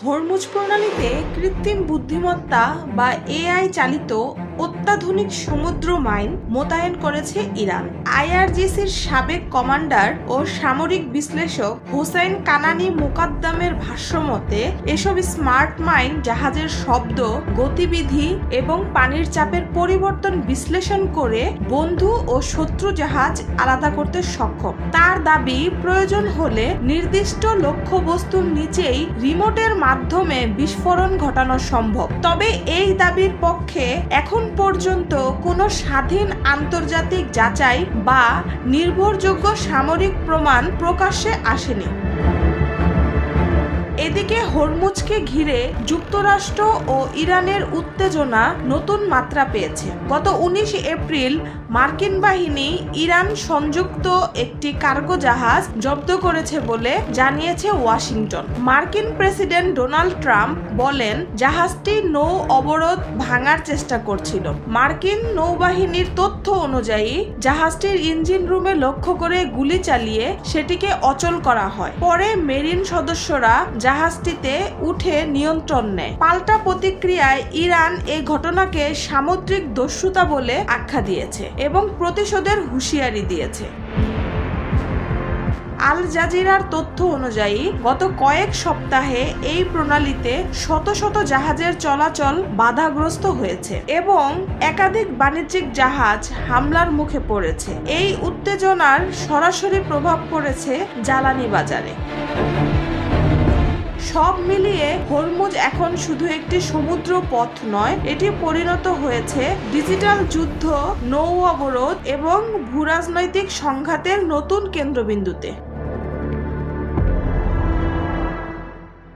Hormuz প্রণালীতে কৃত্রিম বুদ্ধিমত্তা বা এআই চালিত অত্যাধুনিক সমুদ্র মাইন মোতায়েন করেছে ইরান। আইআরজিসির সাবেক কমান্ডার ও সামরিক বিশ্লেষক হোসাইন কানানি মোকাদ্দামের ভাষ্যমতে এসব স্মার্ট মাইন জাহাজের শব্দ, গতিবিধি এবং পানির চাপের পরিবর্তন বিশ্লেষণ করে বন্ধু ও শত্রু জাহাজ আলাদা করতে সক্ষম। তার দাবি, প্রয়োজন হলে নির্দিষ্ট লক্ষ্যবস্তুর নিচেই রিমোটের মাধ্যমে বিস্ফোরণ ঘটানো সম্ভব। তবে এই দাবির পক্ষে এখন পর্যন্ত কোনো স্বাধীন আন্তর্জাতিক যাচাই বা নির্ভরযোগ্য সামরিক প্রমাণ প্রকাশ্যে আসেনি। এদিকে হরমুজকে ঘিরে যুক্তরাষ্ট্র ও ইরানের উত্তেজনা নতুন মাত্রা পেয়েছে। গত 19 এপ্রিল মার্কিন বাহিনী ইরান সংযুক্ত একটি কার্গো জাহাজ জব্দ করেছে বলে জানিয়েছে ওয়াশিংটন। মার্কিন প্রেসিডেন্ট ডোনাল্ড ট্রাম্প বলেন, জাহাজটি নৌ অবরোধ ভাঙার চেষ্টা করছিল। মার্কিন নৌবাহিনীর তথ্য অনুযায়ী জাহাজটির ইঞ্জিন রুমে লক্ষ্য করে গুলি চালিয়ে সেটিকে অচল করা হয়। পরে মেরিন সদস্যরা জাহাজটিতে উঠে নিয়ন্ত্রণ নেয়। পাল্টা প্রতিক্রিয়ায় ইরান এই ঘটনাকে সামুদ্রিক দস্যুতা বলে আখ্যা দিয়েছে এবং প্রতিশোধের হুঁশিয়ারি দিয়েছে। আল জাজিরার তথ্য অনুযায়ী গত কয়েক সপ্তাহে এই প্রণালীতে শত শত জাহাজের চলাচল বাধাগ্রস্ত হয়েছে এবং একাধিক বাণিজ্যিক জাহাজ হামলার মুখে পড়েছে। এই উত্তেজনার সরাসরি প্রভাব পড়েছে জ্বালানি বাজারে। সব মিলিয়ে হরমুজ এখন শুধু একটি সমুদ্র পথ নয়, এটি পরিণত হয়েছে ডিজিটাল যুদ্ধ, নৌ অবরোধ এবং ভূরাজনৈতিক সংঘাতের নতুন কেন্দ্রবিন্দুতে।